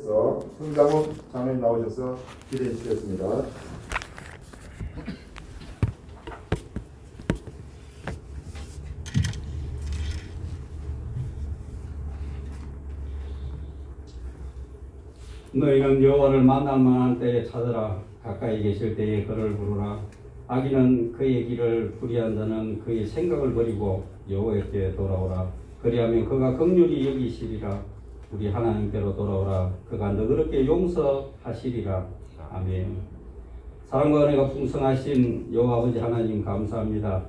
주셔서 손장훈 장로님 나오셔서 기대해 주시겠습니다. 너희는 여호와를 만날 만한 때에 찾으라. 가까이 계실 때에 그를 부르라. 악인은 그의 길을 불의한 자는 그의 생각을 버리고 여호와께 돌아오라. 그리하면 그가 긍휼히 여기시리라. 우리 하나님께로 돌아오라. 그가 너그럽게 용서하시리라. 아멘. 사랑과 은혜가 풍성하신 여호와 아버지 하나님 감사합니다.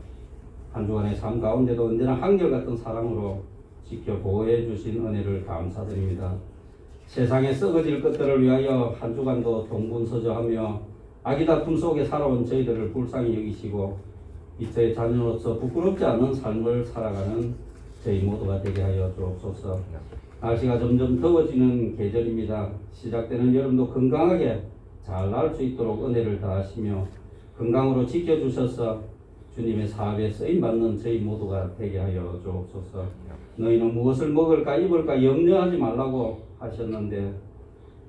한 주간의 삶 가운데도 언제나 한결같은 사랑으로 지켜 보호해 주신 은혜를 감사드립니다. 세상에 썩어질 것들을 위하여 한 주간도 동분서주하며 악의 다툼 속에 살아온 저희들을 불쌍히 여기시고 이처의 자녀로서 부끄럽지 않은 삶을 살아가는 저희 모두가 되게 하여 주옵소서. 날씨가 점점 더워지는 계절입니다. 시작되는 여름도 건강하게 잘 날 수 있도록 은혜를 다하시며 건강으로 지켜주셔서 주님의 사업에 쓰임받는 저희 모두가 되게 하여 주옵소서. 너희는 무엇을 먹을까 입을까 염려하지 말라고 하셨는데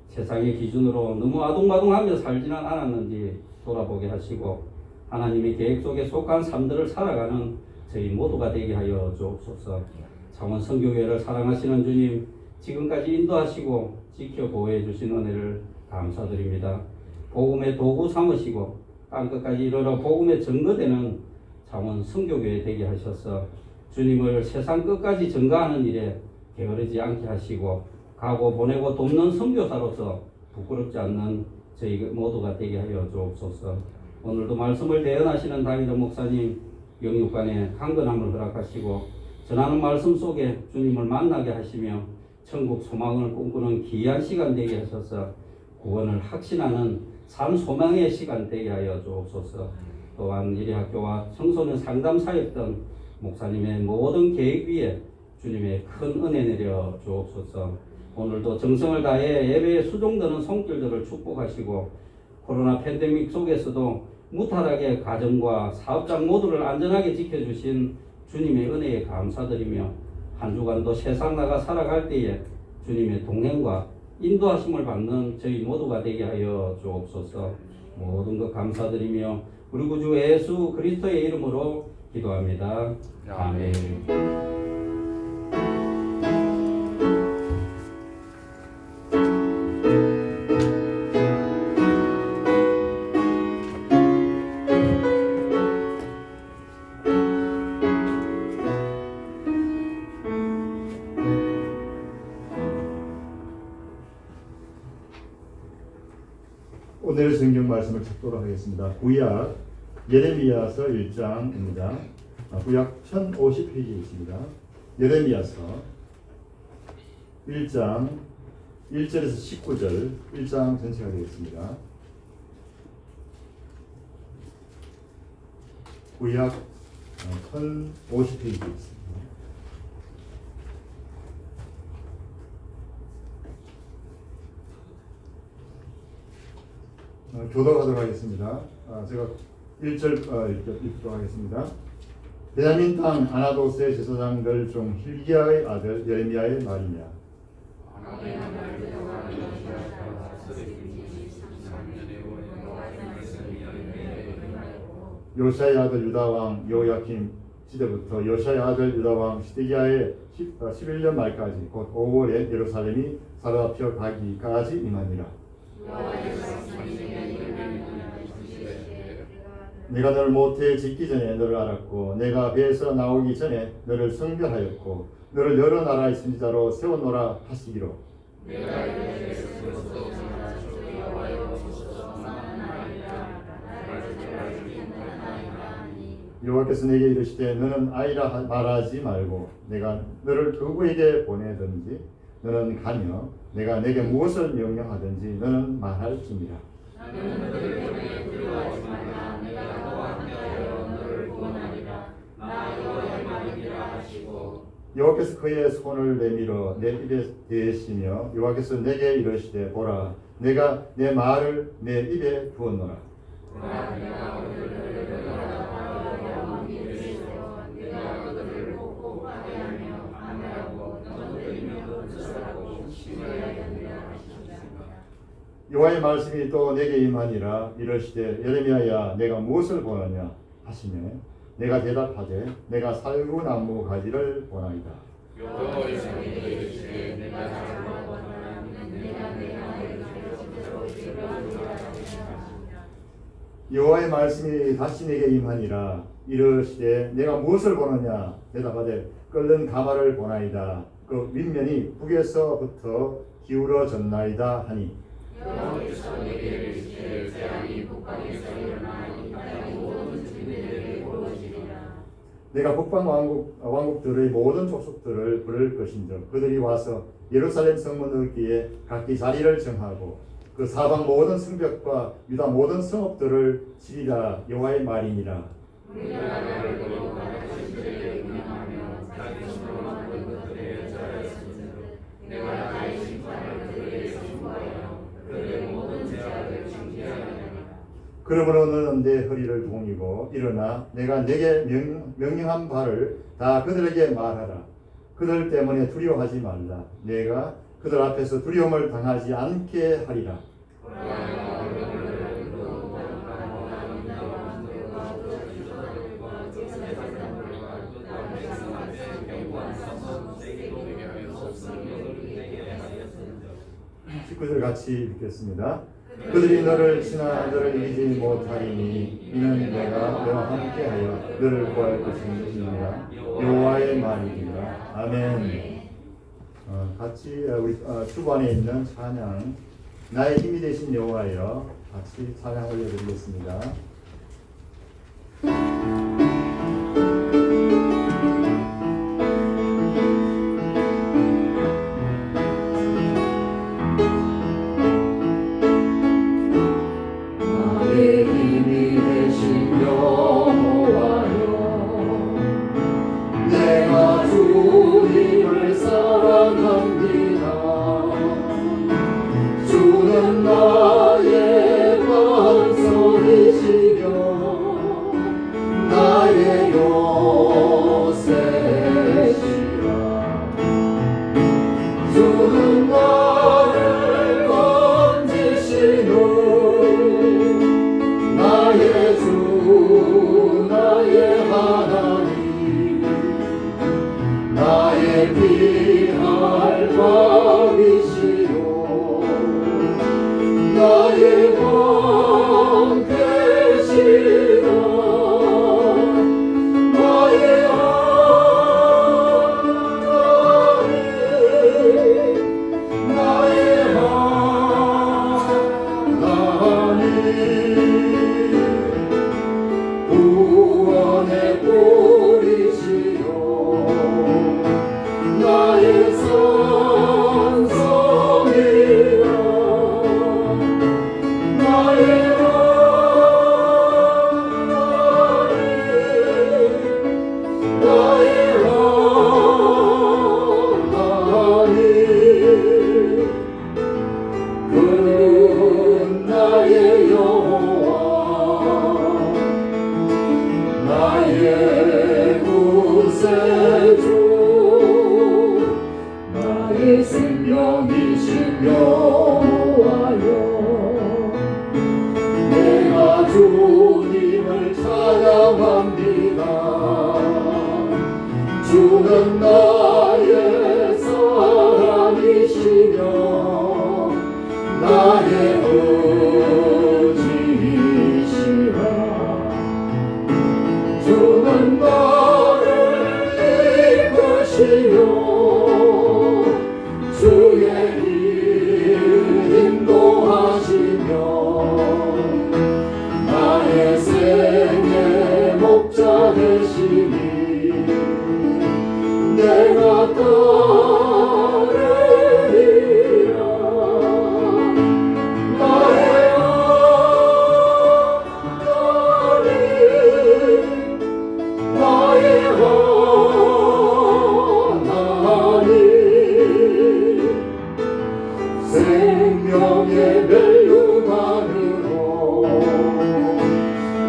세상의 기준으로 너무 아둥바둥하며 살지는 않았는지 돌아보게 하시고 하나님의 계획 속에 속한 삶들을 살아가는 저희 모두가 되게 하여 주옵소서. 창원 선교회를 사랑하시는 주님, 지금까지 인도하시고 지켜 보호해 주신 은혜를 감사드립니다. 복음의 도구 삼으시고 땅끝까지 이르러 복음의 증거되는 창원 선교회 되게 하셔서 주님을 세상 끝까지 증거하는 일에 게으르지 않게 하시고 가고 보내고 돕는 선교사로서 부끄럽지 않는 저희 모두가 되게 하여 주옵소서. 오늘도 말씀을 대언하시는 당의정 목사님 영육간에 강건함을 허락하시고 전하는 말씀 속에 주님을 만나게 하시며 천국 소망을 꿈꾸는 귀한 시간 되게 하셔서 구원을 확신하는 삶 소망의 시간 되게 하여 주옵소서. 또한 이리학교와 청소년 상담 사역 등 목사님의 모든 계획 위에 주님의 큰 은혜 내려 주옵소서. 오늘도 정성을 다해 예배에 수종드는 손길들을 축복하시고 코로나 팬데믹 속에서도 무탈하게 가정과 사업장 모두를 안전하게 지켜주신 주님의 은혜에 감사드리며 한 주간도 세상 나가 살아갈 때에 주님의 동행과 인도하심을 받는 저희 모두가 되게 하여 주옵소서. 모든 것 감사드리며 우리 구주 예수 그리스도의 이름으로 기도합니다. 아멘. 오늘 성경 말씀을 찾도록 하겠습니다. 구약 예레미야서 1장입니다. 구약 1050페이지에 있습니다. 예레미야서 1장 1절에서 19절 1장 전체가 되겠습니다. 구약 1050페이지에 있습니다. 교독하도록 하겠습니다. 제가 1절 읽도록 하겠습니다. 베냐민 땅 아나도스의 제사장들 중 hil기야의 아들 예레미야의 말이냐. 요시아의 아들 유다왕 여호야김 시대부터 요시아의 아들 유다왕 시드기야의 11년 말까지 곧 5월에 예루살렘이 사로잡혀 가기까지 임하니라. 내가 너를 모태에 짓기 전에 너를 알았고 내가 배에서 나오기 전에 너를 성별하였고 너를 여러 나라의 선지자로 세웠노라 하시기로. 여호와께서 내게 이르시되 너는 아이라 말하지 말고 내가 너를 누구에게 보내든지 너는 가며 내가 내게 무엇을 명령하든지 너는 말할지니라. 여호와께서 그의 손을 내밀어 내 입에 대시며 여호와께서 내게 이르시되 보라 내가 내 말을 내 입에 두었노라. 여호와의 말씀이 또 내게 임하니라. 이르시되 예레미야야 내가 무엇을 보느냐 하시매 내가 대답하되 내가 살구나무 가지를 보나이다. 여호와의 말씀이 다시 내게 임하니라. 이르시되 내가 무엇을 보느냐 대답하되 끓는 가마를 보나이다. 그 윗면이 북에서부터 기울어졌나이다 하니 내가 북방 왕국들의 모든 족속들을 부를 것인즉 그들이 와서 예루살렘 성문을 기에 각기 자리를 정하고 그 사방 모든 성벽과 유다 모든 성읍들을 치리라. 여호와의 말이니라. 그러므로 너는 내 허리를 동이고 일어나 내가 내게 명령한 바를 다 그들에게 말하라. 그들 때문에 두려워하지 말라. 내가 그들 앞에서 두려움을 당하지 않게 하리라. 구절 같이 읽겠습니다. 그들이 너를 치나 너를 이기지 못하리니 이는 내가 너와 함께하여 너를 구할 것이니라. 여호와의 말이니라. 아멘. 같이 우리 주반에 있는 찬양 나의 힘이 되신 여호와여 같이 찬양 올려드리겠습니다. 주는 나의 사랑이시며 나의 의지이시라. 주는 나를 이끄시며 주의 길 인도하시며 나의 생의 목자 되시니 내가 따르리라. 나의 하나님 나의 하나님 생명의 멸류관으로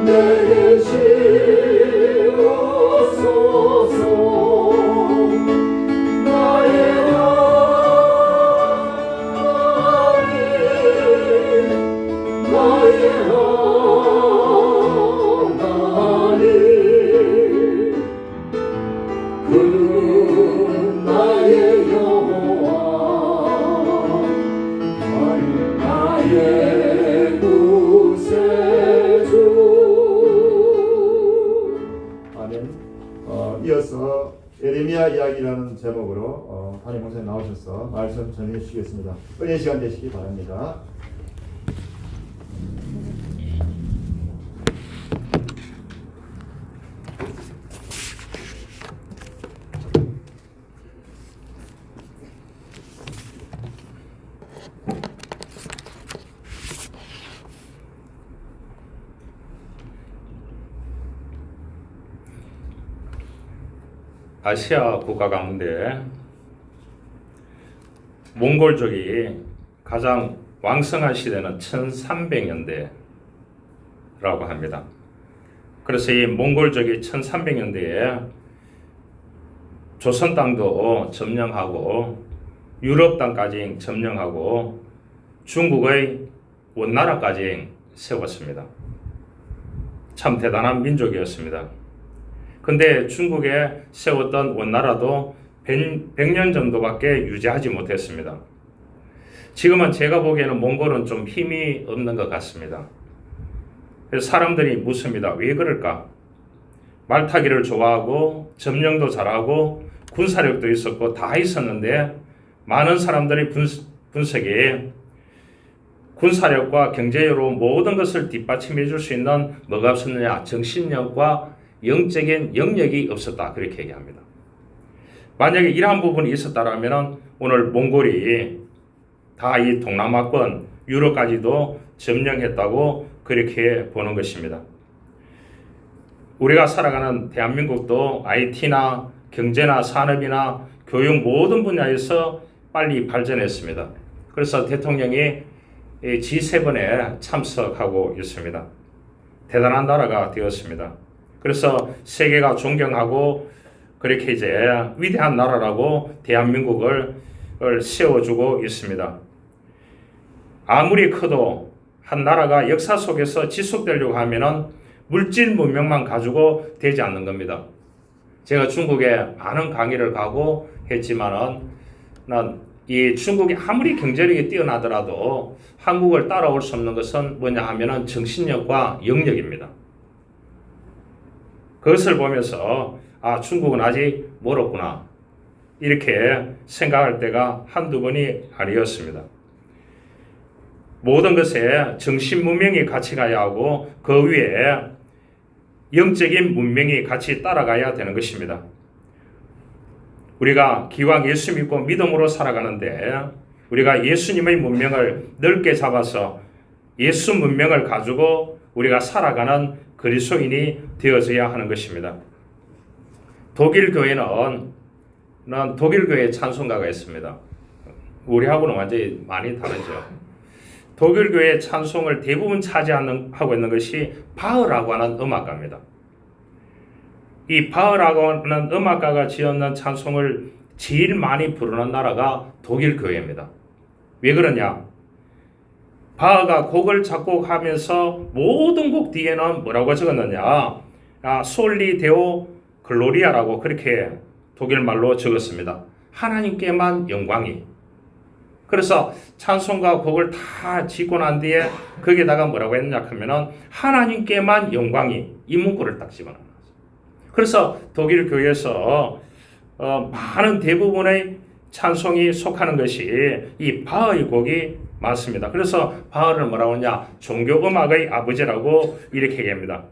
내게 지으소서. 나의 하나님 제목으로 담임 목사님 나오셔서 말씀 전해 주시겠습니다. 은혜 시간 되시기 바랍니다. 아시아 국가 가운데 몽골족이 가장 왕성한 시대는 1300년대라고 합니다. 그래서 이 몽골족이 1300년대에 조선 땅도 점령하고 유럽 땅까지 점령하고 중국의 원나라까지 세웠습니다. 참 대단한 민족이었습니다. 근데 중국에 세웠던 원나라도 100년 정도밖에 유지하지 못했습니다. 지금은 제가 보기에는 몽골은 좀 힘이 없는 것 같습니다. 그래서 사람들이 묻습니다. 왜 그럴까? 말타기를 좋아하고 점령도 잘하고 군사력도 있었고 다 있었는데 많은 사람들이 분석에 군사력과 경제력으로 모든 것을 뒷받침해 줄 수 있는 뭐가 없었느냐? 정신력과 영적인 영역이 없었다. 그렇게 얘기합니다. 만약에 이러한 부분이 있었다면 오늘 몽골이 다 이 동남아권 유럽까지도 점령했다고 그렇게 보는 것입니다. 우리가 살아가는 대한민국도 IT나 경제나 산업이나 교육 모든 분야에서 빨리 발전했습니다. 그래서 대통령이 G7에 참석하고 있습니다. 대단한 나라가 되었습니다. 그래서 세계가 존경하고 그렇게 이제 위대한 나라라고 대한민국을 세워주고 있습니다. 아무리 커도 한 나라가 역사 속에서 지속되려고 하면은 물질 문명만 가지고 되지 않는 겁니다. 제가 중국에 많은 강의를 가고 했지만은 난 이 중국이 아무리 경제력이 뛰어나더라도 한국을 따라올 수 없는 것은 뭐냐 하면은 정신력과 영역입니다. 그것을 보면서 아, 중국은 아직 멀었구나 이렇게 생각할 때가 한두 번이 아니었습니다. 모든 것에 정신 문명이 같이 가야 하고 그 위에 영적인 문명이 같이 따라가야 되는 것입니다. 우리가 기왕 예수 믿고 믿음으로 살아가는데 우리가 예수님의 문명을 넓게 잡아서 예수 문명을 가지고 우리가 살아가는 그리스도인이 되어져야 하는 것입니다. 독일 교회는 독일 교회 찬송가가 있습니다. 우리하고는 완전히 많이 다르죠. 독일 교회 찬송을 대부분 차지하고 있는 것이 바흐라고 하는 음악가입니다. 이 바흐라고 하는 음악가가 지었는 찬송을 제일 많이 부르는 나라가 독일 교회입니다. 왜 그러냐? 바흐가 곡을 작곡하면서 모든 곡 뒤에는 뭐라고 적었느냐? 솔리 데오 글로리아라고 그렇게 독일 말로 적었습니다. 하나님께만 영광이. 그래서 찬송가 곡을 다 짓고 난 뒤에 거기에다가 뭐라고 했냐 하면은 하나님께만 영광이 이 문구를 딱 집어넣었어요. 그래서 독일 교회에서 많은 대부분의 찬송이 속하는 것이 이 바흐의 곡이 많습니다. 그래서 바흐를 뭐라고 하냐? 종교 음악의 아버지라고 이렇게 얘기합니다.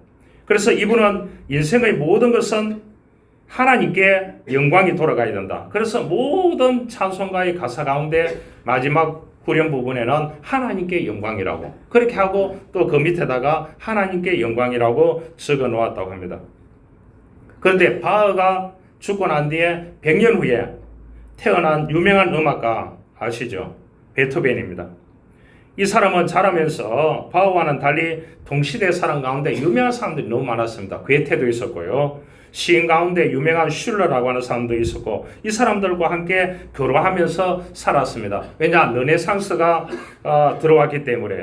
그래서 이분은 인생의 모든 것은 하나님께 영광이 돌아가야 된다. 그래서 모든 찬송가의 가사 가운데 마지막 후렴 부분에는 하나님께 영광이라고 그렇게 하고 또 그 밑에다가 하나님께 영광이라고 적어 놓았다고 합니다. 그런데 바흐가 죽고 난 뒤에 100년 후에 태어난 유명한 음악가 아시죠? 베토벤입니다. 이 사람은 자라면서 바흐와는 달리 동시대 사람 가운데 유명한 사람들이 너무 많았습니다. 괴테도 있었고요. 시인 가운데 유명한 슐러라고 하는 사람도 있었고 이 사람들과 함께 교류하면서 살았습니다. 왜냐? 르네상스가 들어왔기 때문에.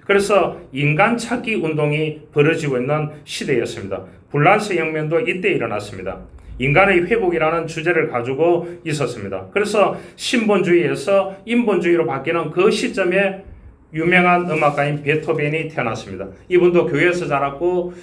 그래서 인간 찾기 운동이 벌어지고 있는 시대였습니다. 불란스 혁명도 이때 일어났습니다. 인간의 회복이라는 주제를 가지고 있었습니다. 그래서 신본주의에서 인본주의로 바뀌는 그 시점에 유명한 음악가인 베토벤이 태어났습니다. 이분도 교회에서 자랐고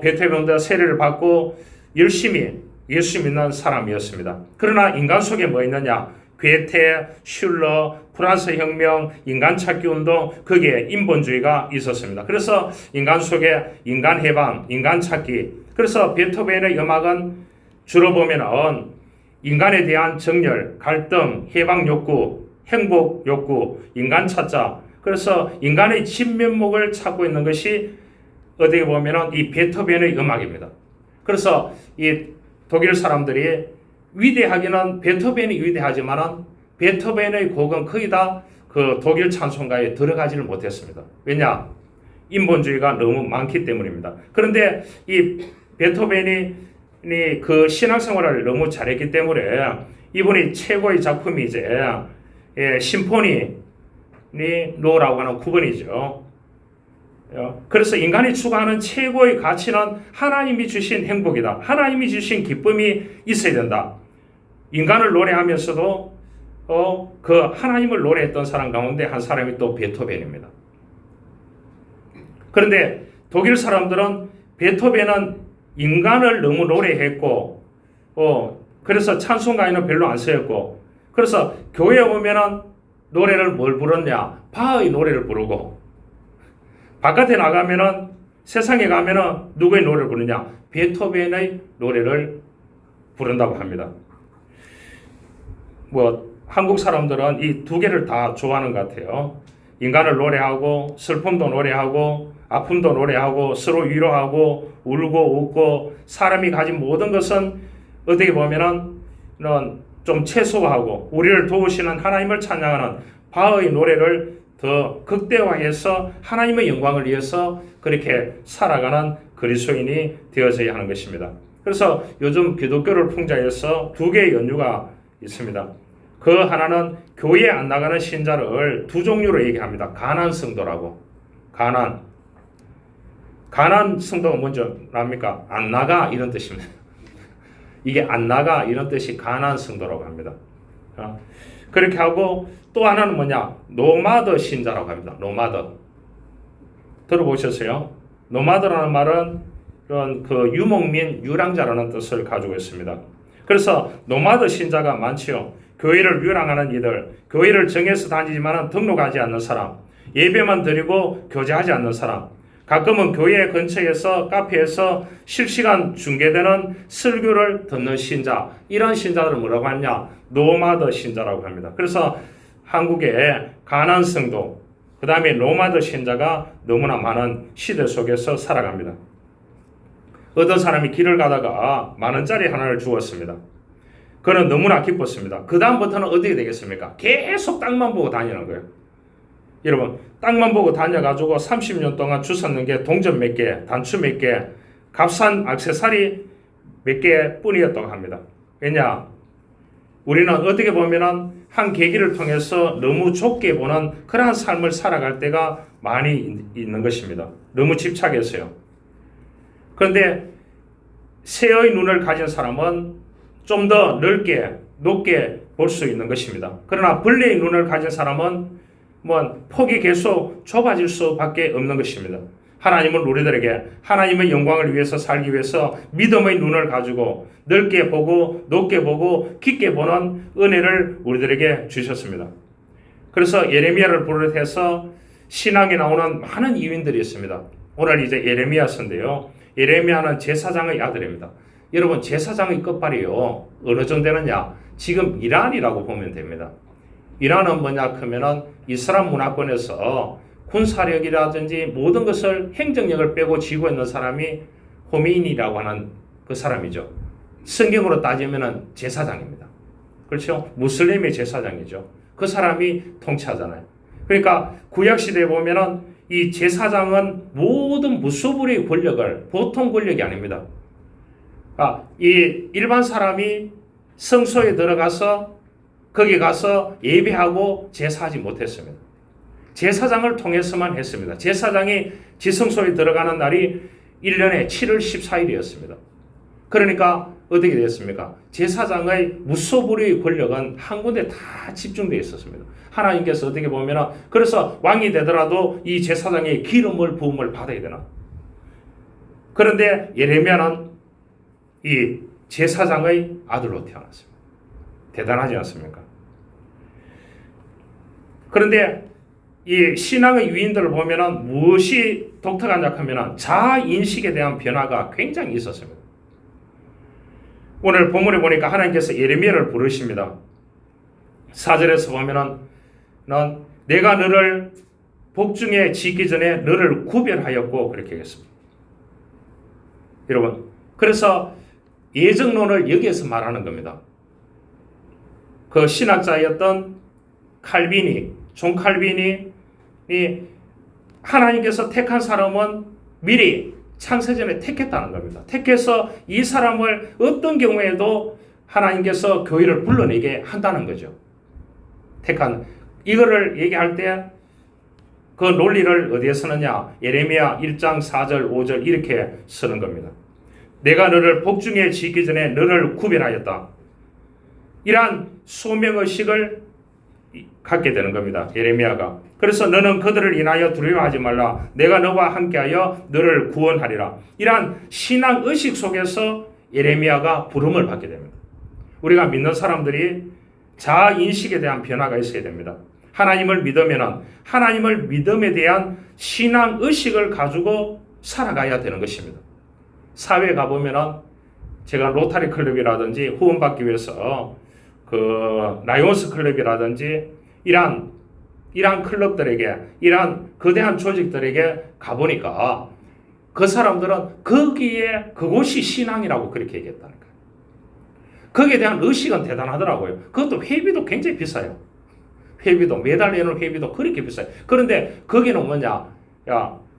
베토벤도 세례를 받고 열심히 예수 믿는 사람이었습니다. 그러나 인간 속에 뭐 있느냐? 괴테, 슐러, 프랑스 혁명, 인간 찾기 운동, 거기에 인본주의가 있었습니다. 그래서 인간 속에 인간 해방, 인간 찾기. 그래서 베토벤의 음악은 주로 보면은 인간에 대한 정열, 갈등, 해방 욕구, 행복 욕구, 인간 찾자. 그래서 인간의 진면목을 찾고 있는 것이 어떻게 보면은 이 베토벤의 음악입니다. 그래서 이 독일 사람들이 위대하기는 베토벤이 위대하지만은 베토벤의 곡은 거의 다 그 독일 찬송가에 들어가지를 못했습니다. 왜냐? 인본주의가 너무 많기 때문입니다. 그런데 이 베토벤이 그 신앙생활을 너무 잘했기 때문에 이분이 최고의 작품이 이제 심포니 노라고 하는 9번이죠. 그래서 인간이 추구하는 최고의 가치는 하나님이 주신 행복이다. 하나님이 주신 기쁨이 있어야 된다. 인간을 노래하면서도 그 하나님을 노래했던 사람 가운데 한 사람이 또 베토벤입니다. 그런데 독일 사람들은 베토벤은 인간을 너무 노래했고 그래서 찬송가에는 별로 안 쓰였고 그래서 교회에 오면은 노래를 뭘 부르냐? 바하의 노래를 부르고 바깥에 나가면은 세상에 가면은 누구의 노래를 부르냐? 베토벤의 노래를 부른다고 합니다. 뭐 한국 사람들은 이 두 개를 다 좋아하는 것 같아요. 인간을 노래하고 슬픔도 노래하고 아픔도 노래하고 서로 위로하고 울고 웃고 사람이 가진 모든 것은 어떻게 보면은 좀 최소화하고 우리를 도우시는 하나님을 찬양하는 바하의 노래를 더 극대화해서 하나님의 영광을 위해서 그렇게 살아가는 그리스도인이 되어져야 하는 것입니다. 그래서 요즘 기독교를 풍자해서 두 개의 연유가 있습니다. 그 하나는 교회에 안 나가는 신자를 두 종류로 얘기합니다. 가난 성도라고. 가난 성도가 먼저 납니까? 안 나가 이런 뜻입니다. 이게 안 나가 이런 뜻이 가난 성도라고 합니다. 그렇게 하고 또 하나는 뭐냐? 노마드 신자라고 합니다. 노마드. 들어보셨어요? 노마드라는 말은 그런 그 유목민, 유랑자라는 뜻을 가지고 있습니다. 그래서 노마드 신자가 많지요. 교회를 유랑하는 이들, 교회를 정해서 다니지만 등록하지 않는 사람, 예배만 드리고 교제하지 않는 사람, 가끔은 교회 근처에서 카페에서 실시간 중계되는 설교를 듣는 신자, 이런 신자들을 뭐라고 하냐? 노마드 신자라고 합니다. 그래서 한국에 가난 성도, 그 다음에 노마드 신자가 너무나 많은 시대 속에서 살아갑니다. 어떤 사람이 길을 가다가 10,000원짜리 하나를 주었습니다. 그는 너무나 기뻤습니다. 그 다음부터는 어떻게 되겠습니까? 계속 땅만 보고 다니는 거예요. 여러분, 땅만 보고 다녀가지고 30년 동안 주웠는 게 동전 몇 개, 단추 몇 개, 값싼 액세서리 몇 개 뿐이었다고 합니다. 왜냐? 우리는 어떻게 보면은 한 계기를 통해서 너무 좁게 보는 그러한 삶을 살아갈 때가 많이 있는 것입니다. 너무 집착했어요. 그런데 새의 눈을 가진 사람은 좀 더 넓게, 높게 볼 수 있는 것입니다. 그러나 벌레의 눈을 가진 사람은 폭이 계속 좁아질 수밖에 없는 것입니다. 하나님은 우리들에게 하나님의 영광을 위해서 살기 위해서 믿음의 눈을 가지고 넓게 보고 높게 보고 깊게 보는 은혜를 우리들에게 주셨습니다. 그래서 예레미야를 비롯해서 신학에 나오는 많은 이유인들이 있습니다. 오늘 이제 예레미야서인데요. 예레미야는 제사장의 아들입니다. 여러분, 제사장의 끝발이요 어느 정도 되느냐? 지금 이란이라고 보면 됩니다. 이란은 뭐냐 하면은 이슬람 문화권에서 군사력이라든지 모든 것을 행정력을 빼고 쥐고 있는 사람이 호메이니라고 하는 그 사람이죠. 성경으로 따지면은 제사장입니다. 그렇죠? 무슬림의 제사장이죠. 그 사람이 통치하잖아요. 그러니까 구약 시대에 보면은 이 제사장은 모든 무소불위의 권력을 보통 권력이 아닙니다. 이 일반 사람이 성소에 들어가서 거기 가서 예배하고 제사하지 못했습니다. 제사장을 통해서만 했습니다. 제사장이 지성소에 들어가는 날이 1년에 7월 14일이었습니다. 그러니까 어떻게 됐습니까? 제사장의 무소불위의 권력은 한 군데 다 집중되어 있었습니다. 하나님께서 어떻게 보면 그래서 왕이 되더라도 이 제사장의 기름을 부음을 받아야 되나? 그런데 예레미야는 이 제사장의 아들로 태어났습니다. 대단하지 않습니까? 그런데 이 신앙의 위인들을 보면은 무엇이 독특하냐 하면은 자인식에 대한 변화가 굉장히 있었습니다. 오늘 본문에 보니까 하나님께서 예레미야를 부르십니다. 4절에서 보면은 내가 너를 복중에 짓기 전에 너를 구별하였고 그렇게 하겠습니다. 여러분, 그래서 예정론을 여기에서 말하는 겁니다. 그 신학자였던 존 칼빈이 하나님께서 택한 사람은 미리 창세전에 택했다는 겁니다. 택해서 이 사람을 어떤 경우에도 하나님께서 교회를 불러내게 한다는 거죠. 택한 이거를 얘기할 때 그 논리를 어디에 쓰느냐? 예레미야 1장 4절 5절 이렇게 쓰는 겁니다. 내가 너를 복중에 짓기 전에 너를 구별하였다. 이러한 소명의식을 갖게 되는 겁니다. 예레미야가. 그래서 너는 그들을 인하여 두려워하지 말라. 내가 너와 함께하여 너를 구원하리라. 이러한 신앙의식 속에서 예레미야가 부름을 받게 됩니다. 우리가 믿는 사람들이 자아인식에 대한 변화가 있어야 됩니다. 하나님을 믿으면 하나님을 믿음에 대한 신앙의식을 가지고 살아가야 되는 것입니다. 사회에 가보면 제가 로타리 클럽이라든지 후원받기 위해서 그 라이온스 클럽이라든지 이러한 클럽들에게 이러한 거대한 조직들에게 가보니까 그 사람들은 거기에 그곳이 신앙이라고 그렇게 얘기했다는 거예요. 거기에 대한 의식은 대단하더라고요. 그것도 회비도 굉장히 비싸요. 회비도 매달 내는 회비도 그렇게 비싸요. 그런데 거기는 뭐냐?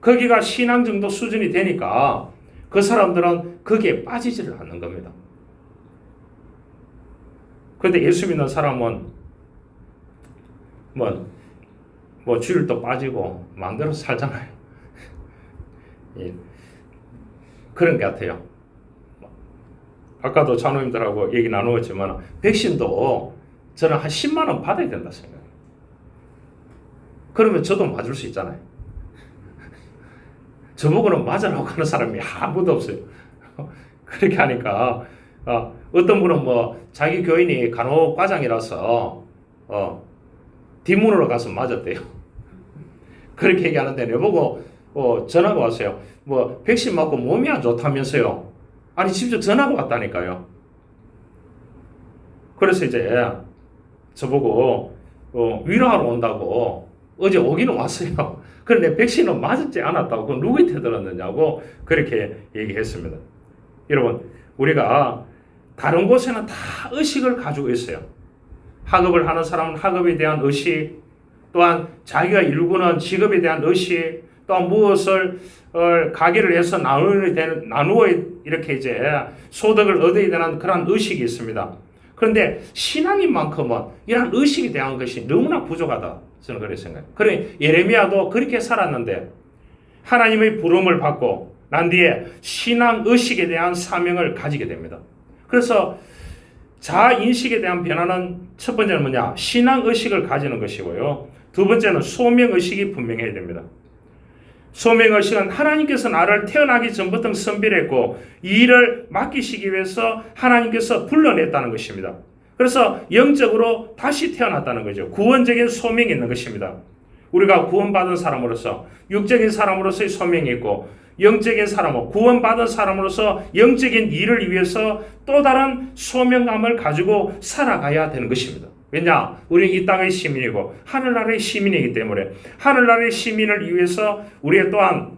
거기가 신앙 정도 수준이 되니까 그 사람들은 거기에 빠지지를 않는 겁니다. 그런데 예수 믿는 사람은 뭐 주일도 빠지고 마음대로 살잖아요. 예. 그런 것 같아요. 아까도 장로님들하고 얘기 나누었지만 백신도 저는 한 10만 원 받아야 된다 생각해요. 그러면 저도 맞을 수 있잖아요. 저보고는 맞으라고 하는 사람이 아무도 없어요. 그렇게 하니까 어떤 분은 뭐 자기 교인이 간호과장이라서 뒷문으로 가서 맞았대요. 그렇게 얘기하는데 내보고 전화가 왔어요. 뭐 백신 맞고 몸이 안 좋다면서요. 아니 직접 전화가 왔다니까요. 그래서 이제 저보고 위로하러 온다고 어제 오기는 왔어요. 그런데 백신은 맞았지 않았다고 그건 누구한테 들었느냐고 그렇게 얘기했습니다. 여러분, 우리가 다른 곳에는 다 의식을 가지고 있어요. 학업을 하는 사람은 학업에 대한 의식, 또한 자기가 일구는 직업에 대한 의식, 또한 무엇을 가게를 해서 나누어 이렇게 이제 소득을 얻어야 되는 그런 의식이 있습니다. 그런데 신앙인 만큼은 이런 의식에 대한 것이 너무나 부족하다. 저는 그렇게 생각해요. 그래 예레미야도 그렇게 살았는데 하나님의 부름을 받고 난 뒤에 신앙의식에 대한 사명을 가지게 됩니다. 그래서 자아인식에 대한 변화는 첫 번째는 뭐냐? 신앙의식을 가지는 것이고요. 두 번째는 소명의식이 분명해야 됩니다. 소명의식은 하나님께서 나를 태어나기 전부터 선별했고 이 일을 맡기시기 위해서 하나님께서 불러냈다는 것입니다. 그래서 영적으로 다시 태어났다는 거죠. 구원적인 소명이 있는 것입니다. 우리가 구원받은 사람으로서 육적인 사람으로서의 소명이 있고 영적인 사람은 구원받은 사람으로서 영적인 일을 위해서 또 다른 소명감을 가지고 살아가야 되는 것입니다. 왜냐? 우리는 이 땅의 시민이고 하늘나라의 시민이기 때문에 하늘나라의 시민을 위해서 우리 또한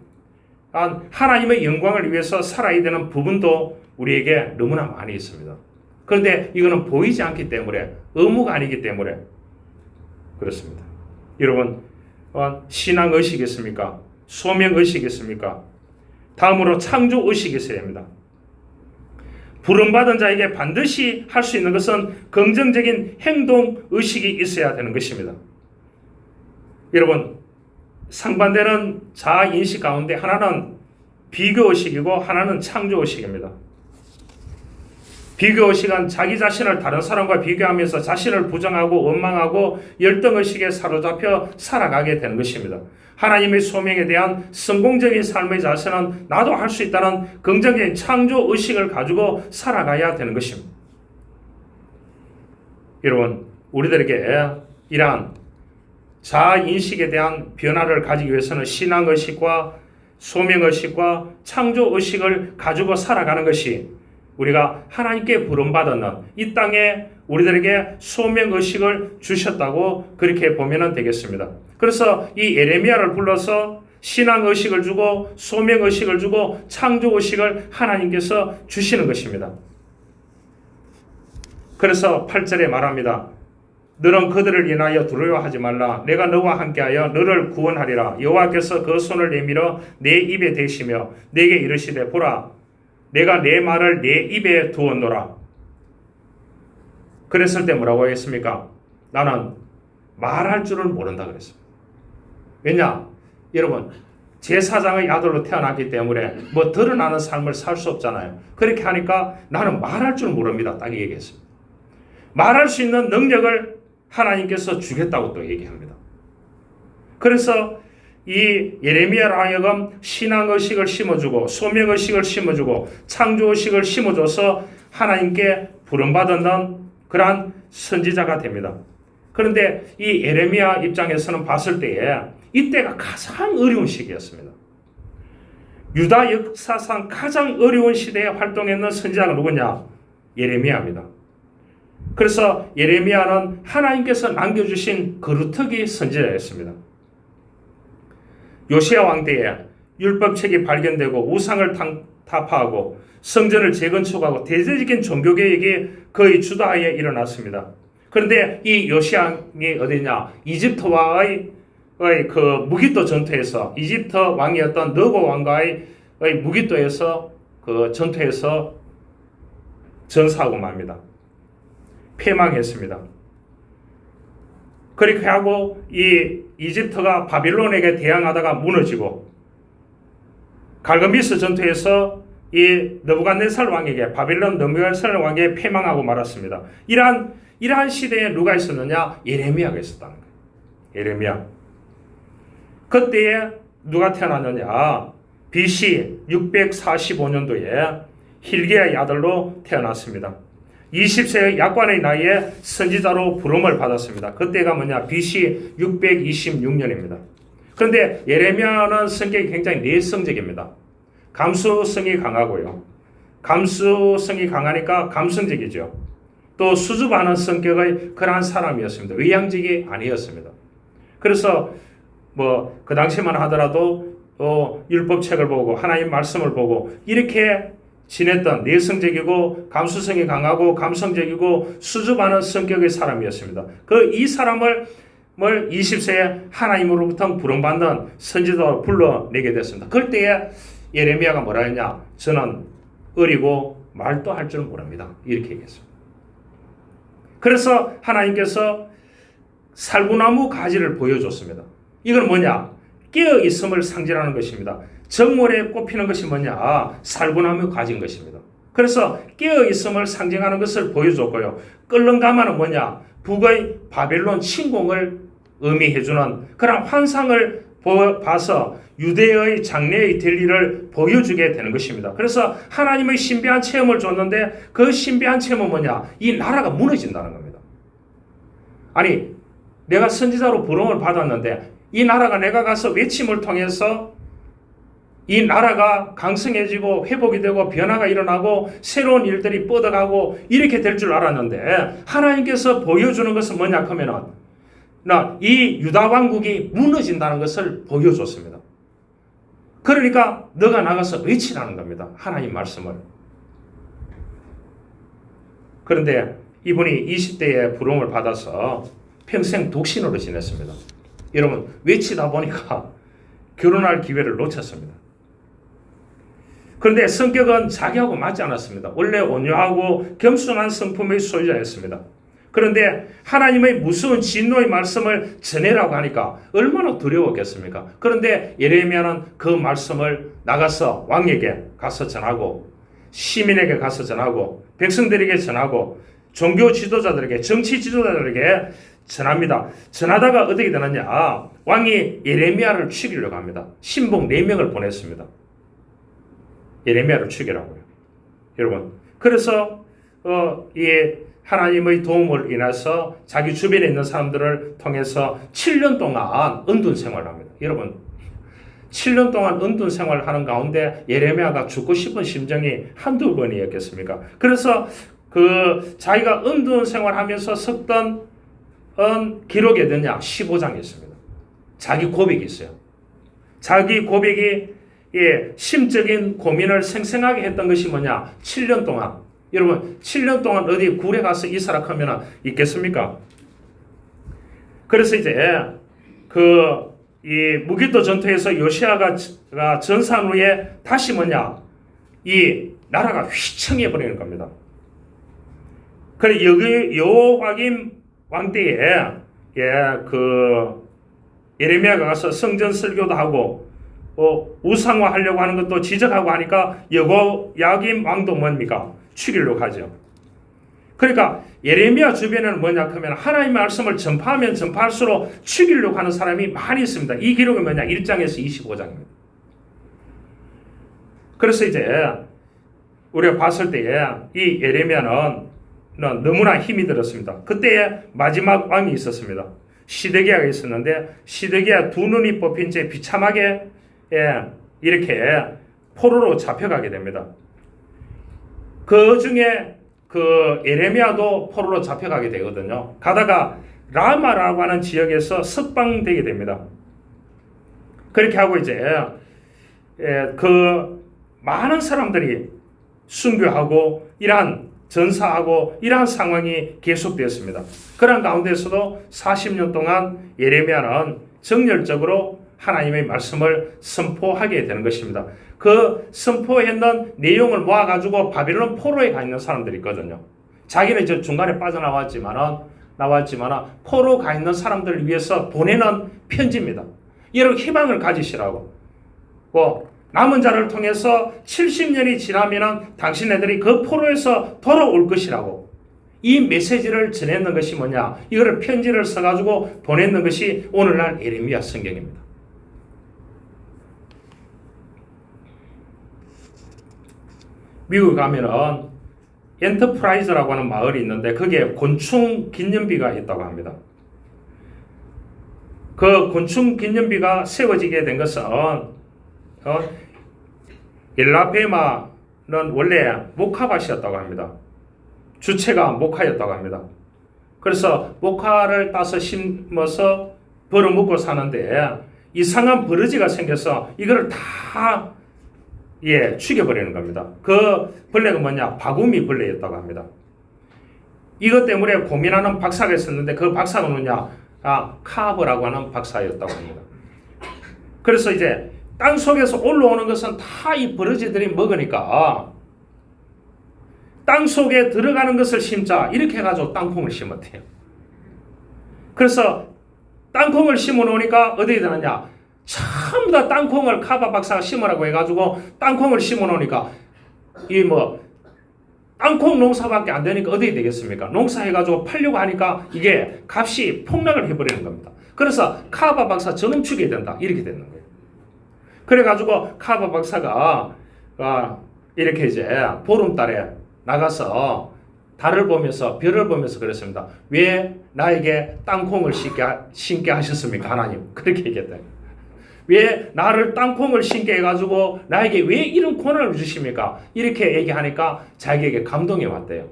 하나님의 영광을 위해서 살아야 되는 부분도 우리에게 너무나 많이 있습니다. 그런데 이거는 보이지 않기 때문에 의무가 아니기 때문에 그렇습니다. 여러분, 신앙의식이겠습니까? 소명의식이겠습니까? 다음으로 창조의식이 있어야 합니다. 부름받은 자에게 반드시 할 수 있는 것은 긍정적인 행동의식이 있어야 되는 것입니다. 여러분, 상반되는 자아인식 가운데 하나는 비교의식이고 하나는 창조의식입니다. 비교의식은 자기 자신을 다른 사람과 비교하면서 자신을 부정하고 원망하고 열등의식에 사로잡혀 살아가게 되는 것입니다. 하나님의 소명에 대한 성공적인 삶의 자세는 나도 할 수 있다는 긍정적인 창조의식을 가지고 살아가야 되는 것입니다. 여러분, 우리들에게 이러한 자아인식에 대한 변화를 가지기 위해서는 신앙의식과 소명의식과 창조의식을 가지고 살아가는 것이 우리가 하나님께 부름받았는 이 땅에 우리들에게 소명의식을 주셨다고 그렇게 보면 되겠습니다. 그래서 이 예레미야를 불러서 신앙의식을 주고 소명의식을 주고 창조의식을 하나님께서 주시는 것입니다. 그래서 8절에 말합니다. 너는 그들을 인하여 두려워하지 말라. 내가 너와 함께하여 너를 구원하리라. 여호와께서 그 손을 내밀어 내 입에 대시며 내게 이르시되 보라 내가 내 말을 내 입에 두었노라. 그랬을 때 뭐라고 하겠습니까? 나는 말할 줄을 모른다 그랬습니다. 왜냐? 여러분, 제사장의 아들로 태어났기 때문에 뭐 드러나는 삶을 살 수 없잖아요. 그렇게 하니까 나는 말할 줄 모릅니다. 딱 얘기했습니다. 말할 수 있는 능력을 하나님께서 주겠다고 또 얘기합니다. 그래서 이 예레미야로 하여금 신앙의식을 심어주고 소명의식을 심어주고 창조의식을 심어줘서 하나님께 부름받은 그러한 선지자가 됩니다. 그런데 이 예레미야 입장에서는 봤을 때에 이때가 가장 어려운 시기였습니다. 유다 역사상 가장 어려운 시대에 활동했는 선지자가 누구냐? 예레미야입니다. 그래서 예레미야는 하나님께서 남겨주신 거루터기 선지자였습니다. 요시야 왕 때에 율법책이 발견되고 우상을 타파하고 성전을 재건축하고 대대적인 종교개혁이 거의 주다하에 일어났습니다. 그런데 이 요시야이 어디냐? 이집트와의 그 무기토 전투에서 이집트 왕이었던 너고 왕과의 무기토에서 그 전투에서 전사하고 맙니다. 패망했습니다. 그렇게 하고 이 이집트가 바빌론에게 대항하다가 무너지고 갈그미스 전투에서 이 느부갓네살 왕에게 바빌론 느부갓네살 왕에게 패망하고 말았습니다. 이러한 시대에 누가 있었느냐? 예레미야가 있었다는 거예요. 예레미야. 그때에 누가 태어났느냐? BC 645년도에 hilki야의 아들로 태어났습니다. 20세의 약관의 나이에 선지자로 부름을 받았습니다. 그때가 뭐냐? BC 626년입니다. 그런데 예레미야는 성격이 굉장히 내성적입니다. 감수성이 강하고요. 감수성이 강하니까 감성적이죠. 또 수줍어하는 성격의 그러한 사람이었습니다. 의향적이 아니었습니다. 그래서 그 당시만 하더라도 율법책을 보고 하나님 말씀을 보고 이렇게 지냈던 내성적이고 감수성이 강하고 감성적이고 수줍어하는 성격의 사람이었습니다. 이 사람을 20세에 하나님으로부터 부름받는 선지자로 불러내게 됐습니다. 그럴 때에 예레미야가 뭐라 했냐? 저는 어리고 말도 할 줄 모릅니다. 이렇게 얘기했습니다. 그래서 하나님께서 살구나무 가지를 보여줬습니다. 이건 뭐냐? 깨어있음을 상징하는 것입니다. 정월에 꼽히는 것이 뭐냐? 살구나무 가지인 것입니다. 그래서 깨어있음을 상징하는 것을 보여줬고요. 끓는 가마는 뭐냐? 북의 바벨론 침공을 의미해주는 그런 환상을 봐서 유대의 장래의 될 일을 보여주게 되는 것입니다. 그래서 하나님의 신비한 체험을 줬는데 그 신비한 체험은 뭐냐? 이 나라가 무너진다는 겁니다. 아니, 내가 선지자로 부름을 받았는데 이 나라가 내가 가서 외침을 통해서 이 나라가 강성해지고 회복이 되고 변화가 일어나고 새로운 일들이 뻗어가고 이렇게 될 줄 알았는데 하나님께서 보여주는 것은 뭐냐 하면은 이 유다 왕국이 무너진다는 것을 보여줬습니다. 그러니까 너가 나가서 외치라는 겁니다. 하나님 말씀을. 그런데 이분이 20대에 부름을 받아서 평생 독신으로 지냈습니다. 여러분, 외치다 보니까 결혼할 기회를 놓쳤습니다. 그런데 성격은 자기하고 맞지 않았습니다. 원래 온유하고 겸손한 성품의 소유자였습니다. 그런데 하나님의 무서운 진노의 말씀을 전해라고 하니까 얼마나 두려웠겠습니까? 그런데 예레미야는 그 말씀을 나가서 왕에게 가서 전하고 시민에게 가서 전하고 백성들에게 전하고 종교 지도자들에게 정치 지도자들에게 전합니다. 전하다가 어떻게 되느냐? 왕이 예레미야를 죽이려고 합니다. 신봉 4명을 보냈습니다. 예레미야를 죽이라고요. 여러분, 그래서 이 하나님의 도움을 인해서 자기 주변에 있는 사람들을 통해서 7년 동안 은둔 생활을 합니다. 여러분, 7년 동안 은둔 생활을 하는 가운데 예레미야가 죽고 싶은 심정이 한두 번이었겠습니까? 그래서 그 자기가 은둔 생활하면서 썼던 기록이 어디냐? 15장에 있습니다. 자기 고백이 있어요. 자기 고백이 심적인 고민을 생생하게 했던 것이 뭐냐? 7년 동안. 여러분, 7년 동안 어디 굴에 가서 이사락하면 있겠습니까? 그래서 이제 이 무기도 전투에서 요시아가 전산 후에 다시 뭐냐? 이 나라가 휘청해 버리는 겁니다. 그래 여기 여호와김 왕 때에 예레미야가 가서 성전 설교도 하고 우상화하려고 하는 것도 지적하고 하니까 여호야김 왕도 뭡니까? 죽이려고 하죠. 그러니까 예레미야 주변에는 뭐냐 하면 하나님의 말씀을 전파하면 전파할수록 죽이려고 하는 사람이 많이 있습니다. 이 기록이 뭐냐? 1장에서 25장입니다. 그래서 이제 우리가 봤을 때에 이 예레미야는 너무나 힘이 들었습니다. 그때에 마지막 왕이 있었습니다. 시드기야가 있었는데 시드기야 두 눈이 뽑힌 채 비참하게 이렇게 포로로 잡혀가게 됩니다. 그 중에 예레미야도 포로로 잡혀가게 되거든요. 가다가 라마라고 하는 지역에서 석방되게 됩니다. 그렇게 하고 이제 많은 사람들이 순교하고 이러한 전사하고 이러한 상황이 계속되었습니다. 그런 가운데서도 40년 동안 예레미야는 정열적으로 하나님의 말씀을 선포하게 되는 것입니다. 그 선포했는 내용을 모아가지고 바빌론 포로에 가 있는 사람들이 있거든요. 자기는 이제 중간에 빠져나왔지만은 포로 가 있는 사람들을 위해서 보내는 편지입니다. 이런 희망을 가지시라고. 남은 자를 통해서 70년이 지나면은 당신네들이 그 포로에서 돌아올 것이라고. 이 메시지를 전했는 것이 뭐냐? 이거를 편지를 써가지고 보냈는 것이 오늘날 예레미야 성경입니다. 미국 가면은 엔터프라이즈라고 하는 마을이 있는데 거기에 곤충 기념비가 있다고 합니다. 그 곤충 기념비가 세워지게 된 것은 엘라베마는 원래 모카밭이었다고 합니다. 주체가 모카였다고 합니다. 그래서 모카를 따서 심어서 벌어먹고 사는데 이상한 버러지가 생겨서 이거를 다 죽여버리는 겁니다. 그 벌레가 뭐냐? 바구미 벌레였다고 합니다. 이것 때문에 고민하는 박사가 있었는데 그 박사가 뭐냐? 카브라고 하는 박사였다고 합니다. 그래서 이제 땅 속에서 올라오는 것은 다 이 버러지들이 먹으니까 땅 속에 들어가는 것을 심자 이렇게 해가지고 땅콩을 심었대요. 그래서 땅콩을 심어 놓으니까 어디에 되느냐? 전부 다 땅콩을 카바 박사가 심으라고 해가지고 땅콩을 심어 놓으니까 땅콩 농사밖에 안 되니까 어디에 되겠습니까? 농사해가지고 팔려고 하니까 이게 값이 폭락을 해버리는 겁니다. 그래서 카바 박사 저놈 죽여야 된다 이렇게 되는 거예요. 그래가지고 카바 박사가 이렇게 이제 보름달에 나가서 달을 보면서 별을 보면서 그랬습니다. 왜 나에게 땅콩을 심게 하셨습니까? 하나님 그렇게 얘기했다. 왜 나를 땅콩을 심게 해가지고 나에게 왜 이런 고난을 주십니까? 이렇게 얘기하니까 자기에게 감동이 왔대요.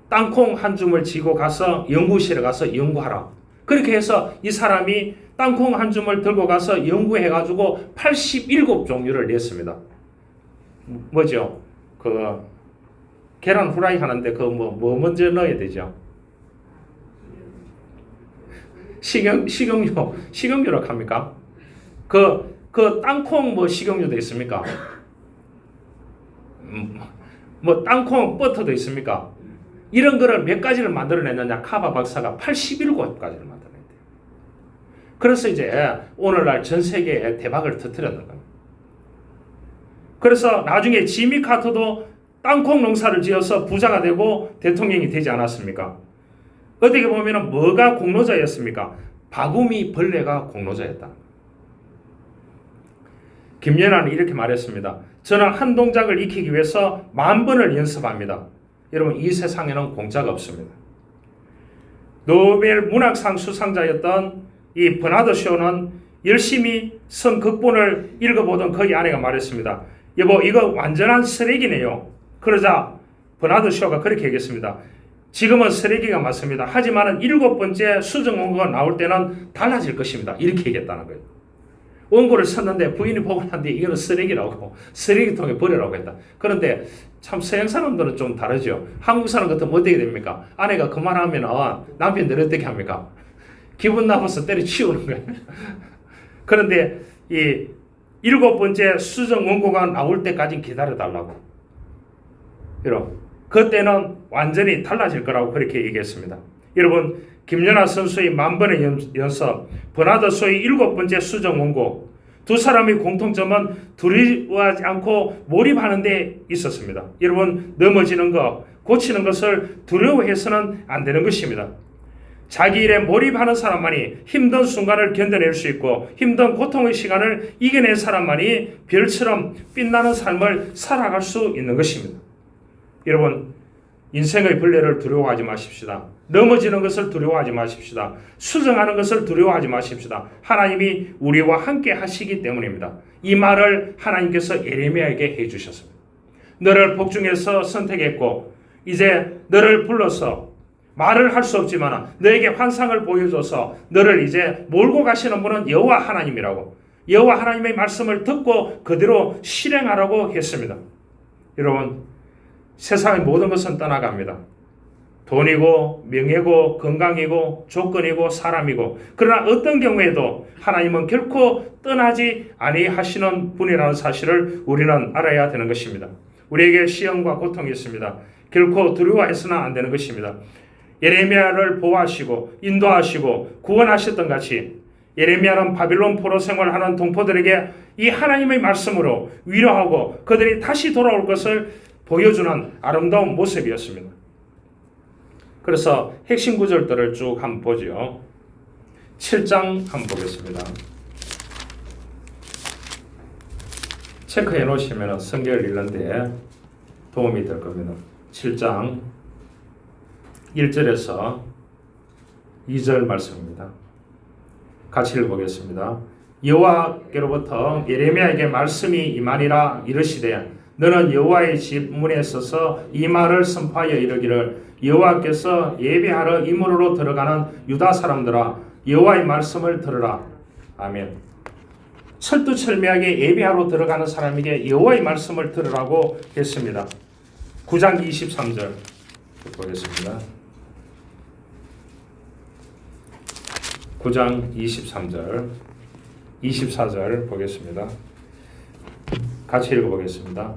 땅콩 한 줌을 지고 가서 연구실에 가서 연구하라. 그렇게 해서 이 사람이 땅콩 한 줌을 들고 가서 연구해가지고 87종류를 냈습니다. 뭐죠? 계란 후라이 하는데 뭐 먼저 넣어야 되죠? 식용유라고 합니까? 그 땅콩 식용유도 있습니까? 땅콩 버터도 있습니까? 이런 거를 몇 가지를 만들어냈느냐? 카바 박사가 87가지를 만들어냈대요. 그래서 이제 오늘날 전 세계에 대박을 터뜨렸는 겁니다. 그래서 나중에 지미 카터도 땅콩 농사를 지어서 부자가 되고 대통령이 되지 않았습니까? 어떻게 보면 뭐가 공로자였습니까? 바구미 벌레가 공로자였다. 김연아는 이렇게 말했습니다. 저는 한 동작을 익히기 위해서 10,000번을 연습합니다. 여러분, 이 세상에는 공짜가 없습니다. 노벨 문학상 수상자였던 이 버나드 쇼는 열심히 쓴 극본을 읽어보던 그의 아내가 말했습니다. 여보, 이거 완전한 쓰레기네요. 그러자 버나드 쇼가 그렇게 얘기했습니다. 지금은 쓰레기가 맞습니다. 하지만 7번째 수정 원고가 나올 때는 달라질 것입니다. 이렇게 얘기했다는 거예요. 원고를 썼는데 부인이 보고 났는데 이거는 쓰레기라고, 쓰레기통에 버리라고 했다. 그런데 참 서양 사람들은 좀 다르죠. 한국 사람 같으면 어떻게 됩니까? 아내가 그만하면 남편들이 어떻게 합니까? 기분 나빠서 때려치우는 거예요. 그런데 이 7번째 수정 원고가 나올 때까지 기다려달라고. 여러분, 그때는 완전히 달라질 거라고 그렇게 얘기했습니다. 여러분, 김연아 선수의 10,000번의 연습, 버나드 쇼의 7번째 수정 원고, 두 사람의 공통점은 두려워하지 않고 몰입하는 데 있었습니다. 여러분, 넘어지는 것, 고치는 것을 두려워해서는 안 되는 것입니다. 자기 일에 몰입하는 사람만이 힘든 순간을 견뎌낼 수 있고 힘든 고통의 시간을 이겨낸 사람만이 별처럼 빛나는 삶을 살아갈 수 있는 것입니다. 여러분, 인생의 벌레를 두려워하지 마십시다. 넘어지는 것을 두려워하지 마십시다. 수정하는 것을 두려워하지 마십시다. 하나님이 우리와 함께 하시기 때문입니다. 이 말을 하나님께서 예레미야에게 해주셨습니다. 너를 복중에서 선택했고 이제 너를 불러서 말을 할 수 없지만 너에게 환상을 보여줘서 너를 이제 몰고 가시는 분은 여호와 하나님이라고, 여호와 하나님의 말씀을 듣고 그대로 실행하라고 했습니다. 여러분, 세상의 모든 것은 떠나갑니다. 돈이고 명예고 건강이고 조건이고 사람이고, 그러나 어떤 경우에도 하나님은 결코 떠나지 아니하시는 분이라는 사실을 우리는 알아야 되는 것입니다. 우리에게 시험과 고통이 있습니다. 결코 두려워해서는 안 되는 것입니다. 예레미야를 보호하시고 인도하시고 구원하셨던 같이 예레미야는 바빌론 포로 생활하는 동포들에게 이 하나님의 말씀으로 위로하고 그들이 다시 돌아올 것을 보여주는 아름다운 모습이었습니다. 그래서 핵심 구절들을 쭉 한번 보죠. 7장 한번 보겠습니다. 체크해 놓으시면 성경을 읽는데 도움이 될 겁니다. 7장 1절에서 2절 말씀입니다. 같이 읽어보겠습니다. 여호와께로부터 예레미야에게 말씀이 임하니라. 이르시되 너는 여호와의 집 문에 서서 이 말을 선포하여 이르기를 여호와께서 예배하러 이문으로 들어가는 유다 사람들아, 여호와의 말씀을 들으라. 아멘. 철두철미하게 예배하러 들어가는 사람에게 여호와의 말씀을 들으라고 했습니다. 9장 23절 보겠습니다. 9장 23절 24절 보겠습니다. 같이 읽어보겠습니다.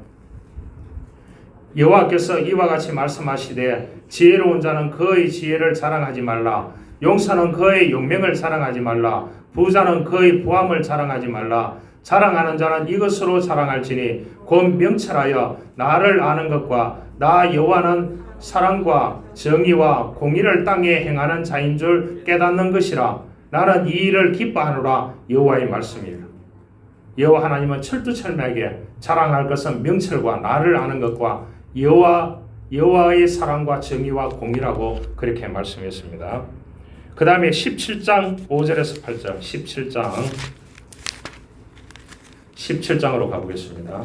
여호와께서 이와 같이 말씀하시되 지혜로운 자는 그의 지혜를 자랑하지 말라. 용사는 그의 용명을 자랑하지 말라. 부자는 그의 부함을 자랑하지 말라. 자랑하는 자는 이것으로 자랑할지니 곧 명철하여 나를 아는 것과 나 여호와는 사랑과 정의와 공의를 땅에 행하는 자인 줄 깨닫는 것이라. 나는 이 일을 기뻐하노라. 여호와의 말씀이라. 여호와 하나님은 철두철미하게 자랑할 것은 명철과 나를 아는 것과 여호와의 사랑과 정의와 공의라고 그렇게 말씀했습니다. 그 다음에 17장 5절에서 8절 17장으로 가보겠습니다.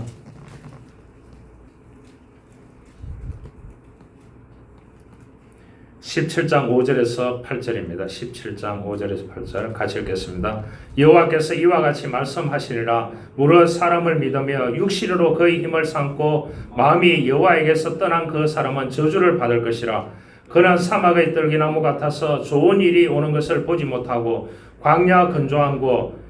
17장 5절에서 8절입니다. 17장 5절에서 8절 같이 읽겠습니다. 여호와께서 이와 같이 말씀하시니라. 무릇 사람을 믿으며 육신으로 그의 힘을 삼고 마음이 여호와에게서 떠난 그 사람은 저주를 받을 것이라. 그는 사막의 떨기나무 같아서 좋은 일이 오는 것을 보지 못하고 광야 건조한 곳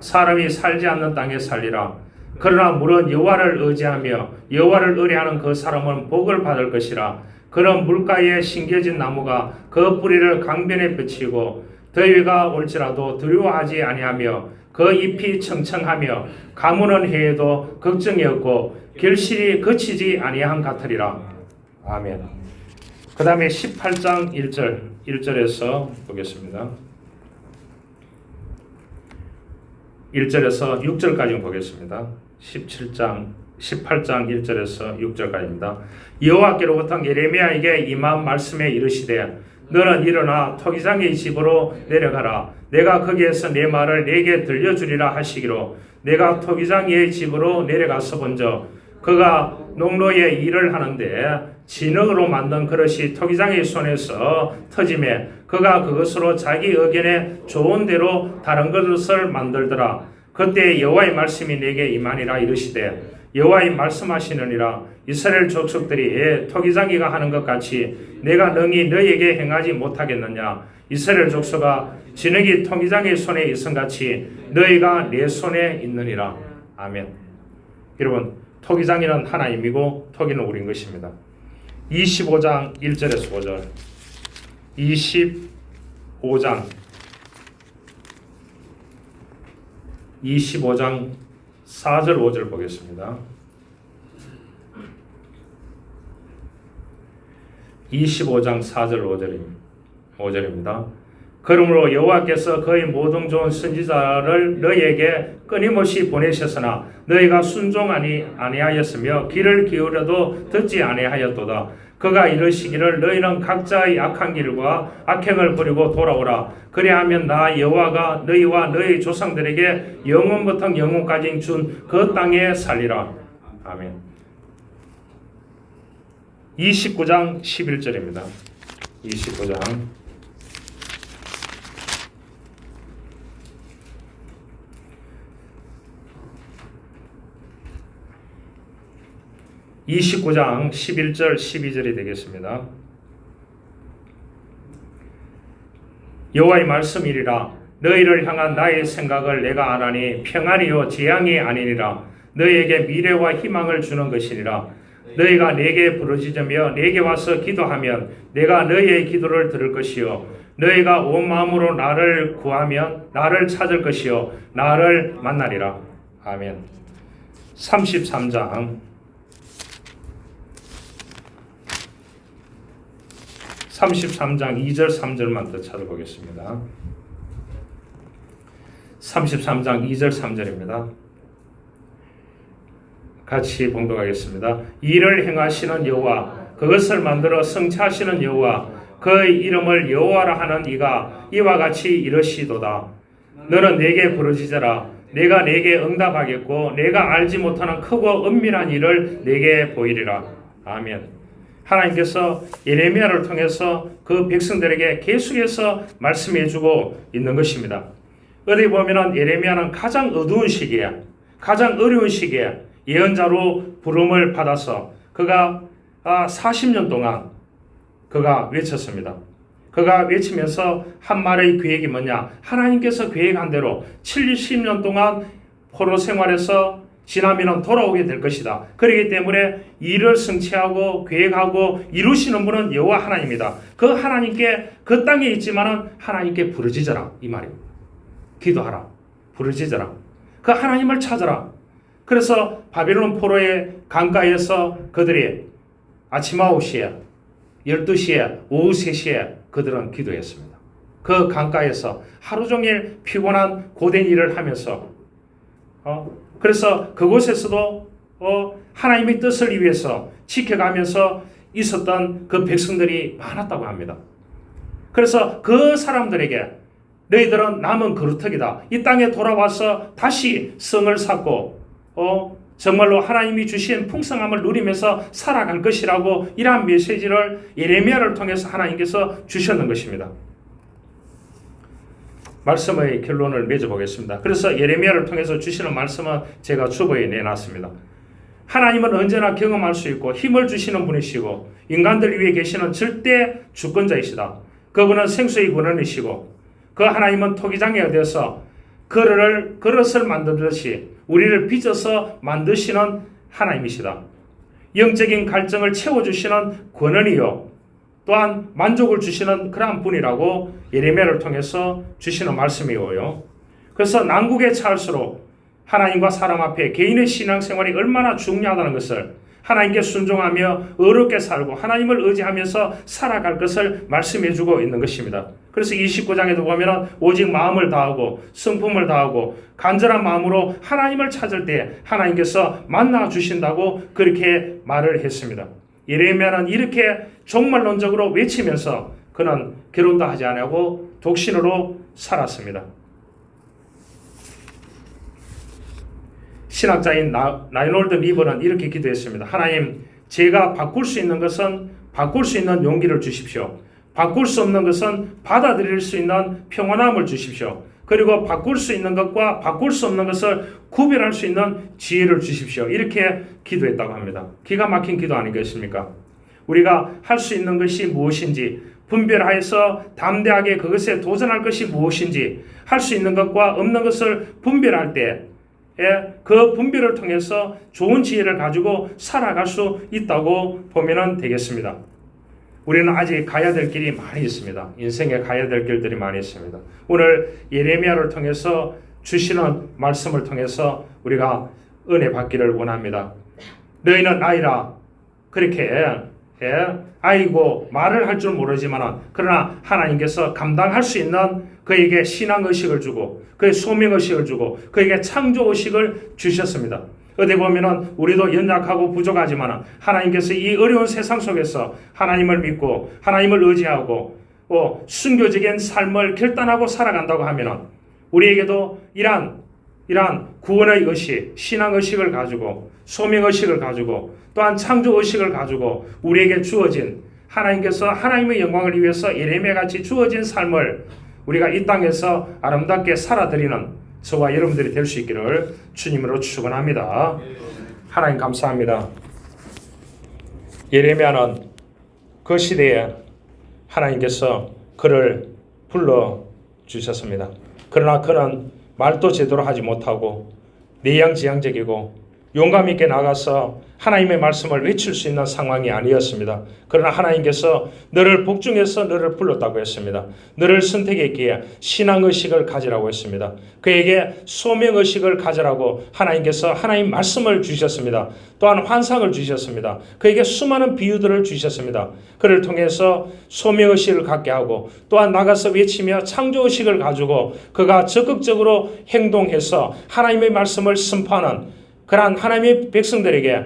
사람이 살지 않는 땅에 살리라. 그러나 물은 여호와를 의지하며 여호와를 의뢰하는 그 사람은 복을 받을 것이라. 그런 물가에 심겨진 나무가 그 뿌리를 강변에 뻗치고 더위가 올지라도 두려워하지 아니하며 그 잎이 청청하며 가무는 해에도 걱정이 없고 결실이 그치지 아니한 같으리라. 아멘. 그 다음에 18장 1절에서 보겠습니다. 1절에서 6절까지 보겠습니다. 18장 1절에서 6절까지입니다. 여호와께로부터 예레미야에게 임한 말씀에 이르시되 너는 일어나 토기장의 집으로 내려가라. 내가 거기에서 내 말을 내게 들려주리라 하시기로 내가 토기장의 집으로 내려가서 본즉 그가 농로의 일을 하는데 진흙으로 만든 그릇이 토기장의 손에서 터지매 그가 그것으로 자기 의견에 좋은 대로 다른 그릇을 만들더라. 그때 여호와의 말씀이 내게 임하니라. 이르시되 여호와의 말씀하시느니라. 이스라엘 족속들이 토기장이가 하는 것 같이 내가 능히 너희에게 행하지 못하겠느냐. 이스라엘 족속아 진흙이 토기장의 손에 있음같이 너희가 내 손에 있느니라. 아멘. 여러분, 토기장이는 하나님이고 토기는 우리인 것입니다. 25장 1절에서 5절 25장 4절 5절 보겠습니다. 25장 4절 5절입니다. 그러므로 여호와께서 그의 모든 좋은 선지자를 너희에게 끊임없이 보내셨으나 너희가 순종하니 아니하였으며 귀를 기울여도 듣지 아니하였도다. 그가 이르시기를 너희는 각자의 악한 길과 악행을 버리고 돌아오라. 그리하면 나 여호와가 너희와 너희 조상들에게 영원부터 영원까지 준 그 땅에 살리라. 아멘. 29장 11절입니다. 29장 11절 12절이 되겠습니다. 여호와의 말씀이리라. 너희를 향한 나의 생각을 내가 아나니 평안이요 재앙이 아니니라. 너희에게 미래와 희망을 주는 것이니라. 너희가 내게 부르짖으며 내게 와서 기도하면 내가 너희의 기도를 들을 것이요 너희가 온 마음으로 나를 구하면 나를 찾을 것이요 나를 만나리라. 아멘. 33장 2절 3절만 더 찾아보겠습니다. 33장 2절 3절입니다. 같이 봉독하겠습니다. 이를 행하시는 여호와 그것을 만들어 성취하시는 여호와 그의 이름을 여호와라 하는 이가 이와 같이 이르시도다. 너는 내게 부르짖어라. 내가 내게 응답하겠고 내가 알지 못하는 크고 은밀한 일을 내게 보이리라. 아멘. 하나님께서 예레미야를 통해서 그 백성들에게 계속해서 말씀해주고 있는 것입니다. 어디 보면은 예레미야는 가장 어두운 시기에, 가장 어려운 시기에 예언자로 부름을 받아서 그가 40년 동안 그가 외쳤습니다. 그가 외치면서 한 말의 계획이 뭐냐? 하나님께서 계획한 대로 70년 동안 포로 생활에서 지나면 돌아오게 될 것이다. 그렇기 때문에 일을 성취하고 계획하고 이루시는 분은 여호와 하나님이다. 그 하나님께 그 땅에 있지만은 하나님께 부르짖어라 이 말입니다. 기도하라. 부르짖어라. 그 하나님을 찾아라. 그래서 바벨론 포로의 강가에서 그들이 아침 9시에 12시에 오후 3시에 그들은 기도했습니다. 그 강가에서 하루 종일 피곤한 고된 일을 하면서 그래서 그곳에서도 하나님의 뜻을 위해서 지켜가면서 있었던 그 백성들이 많았다고 합니다. 그래서 그 사람들에게 너희들은 남은 그루터기다. 이 땅에 돌아와서 다시 성을 쌓고 정말로 하나님이 주신 풍성함을 누리면서 살아갈 것이라고 이러한 메시지를 예레미야를 통해서 하나님께서 주셨는 것입니다. 말씀의 결론을 맺어보겠습니다. 그래서 예레미야를 통해서 주시는 말씀은 제가 주보에 내놨습니다. 하나님은 언제나 경험할 수 있고 힘을 주시는 분이시고 인간들 위해 계시는 절대 주권자이시다. 그분은 생수의 근원이시고 그 하나님은 토기장에 어디서 그릇을 만들듯이 우리를 빚어서 만드시는 하나님이시다. 영적인 갈증을 채워주시는 권원이요 또한 만족을 주시는 그러한 분이라고 예레미야를 통해서 주시는 말씀이고요. 그래서 난국에 처할수록 하나님과 사람 앞에 개인의 신앙생활이 얼마나 중요하다는 것을, 하나님께 순종하며 의롭게 살고 하나님을 의지하면서 살아갈 것을 말씀해주고 있는 것입니다. 그래서 29장에도 보면 오직 마음을 다하고 성품을 다하고 간절한 마음으로 하나님을 찾을 때 하나님께서 만나 주신다고 그렇게 말을 했습니다. 예레미야는 이렇게 종말론적으로 외치면서 그는 결혼도 하지 않고 독신으로 살았습니다. 신학자인 라이놀드 리버는 이렇게 기도했습니다. 하나님, 제가 바꿀 수 있는 것은 바꿀 수 있는 용기를 주십시오. 바꿀 수 없는 것은 받아들일 수 있는 평온함을 주십시오. 그리고 바꿀 수 있는 것과 바꿀 수 없는 것을 구별할 수 있는 지혜를 주십시오. 이렇게 기도했다고 합니다. 기가 막힌 기도 아니겠습니까? 우리가 할 수 있는 것이 무엇인지 분별하여서 담대하게 그것에 도전할 것이 무엇인지, 할 수 있는 것과 없는 것을 분별할 때 그 분별을 통해서 좋은 지혜를 가지고 살아갈 수 있다고 보면 되겠습니다. 우리는 아직 가야 될 길이 많이 있습니다. 인생에 가야 될 길들이 많이 있습니다. 오늘 예레미야를 통해서 주시는 말씀을 통해서 우리가 은혜 받기를 원합니다. 너희는 아이라, 그렇게 아이고 말을 할 줄 모르지만 그러나 하나님께서 감당할 수 있는 그에게 신앙의식을 주고 그의 소명의식을 주고 그에게 창조의식을 주셨습니다. 어디 보면은 우리도 연약하고 부족하지만 하나님께서 이 어려운 세상 속에서 하나님을 믿고 하나님을 의지하고 순교적인 삶을 결단하고 살아간다고 하면은 우리에게도 이러한 구원의 의식, 신앙의식을 가지고 소명의식을 가지고 또한 창조의식을 가지고 우리에게 주어진, 하나님께서 하나님의 영광을 위해서 예레미야같이 주어진 삶을 우리가 이 땅에서 아름답게 살아드리는 저와 여러분들이 될 수 있기를 주님으로 축원합니다. 하나님 감사합니다. 예레미야는 그 시대에 하나님께서 그를 불러주셨습니다. 그러나 그는 말도 제대로 하지 못하고 내양지향적이고 용감 있게 나가서 하나님의 말씀을 외칠 수 있는 상황이 아니었습니다. 그러나 하나님께서 너를 복중에서 너를 불렀다고 했습니다. 너를 선택했기에 신앙의식을 가지라고 했습니다. 그에게 소명의식을 가지라고 하나님께서 하나님 말씀을 주셨습니다. 또한 환상을 주셨습니다. 그에게 수많은 비유들을 주셨습니다. 그를 통해서 소명의식을 갖게 하고 또한 나가서 외치며 창조의식을 가지고 그가 적극적으로 행동해서 하나님의 말씀을 선포하는 그러한 하나님의 백성들에게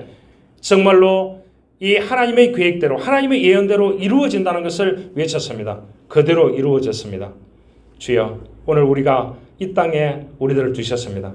정말로 이 하나님의 계획대로 하나님의 예언대로 이루어진다는 것을 외쳤습니다. 그대로 이루어졌습니다. 주여, 오늘 우리가 이 땅에 우리들을 두셨습니다.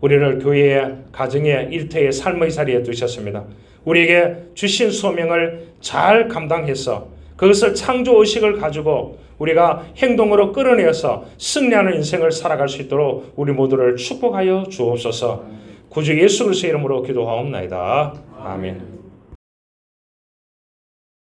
우리를 교회의 가정의 일터의 삶의 자리에 두셨습니다. 우리에게 주신 소명을 잘 감당해서 그것을 창조의식을 가지고 우리가 행동으로 끌어내어서 승리하는 인생을 살아갈 수 있도록 우리 모두를 축복하여 주옵소서. 구주 예수 그리스도의 이름으로 기도하옵나이다. 아멘.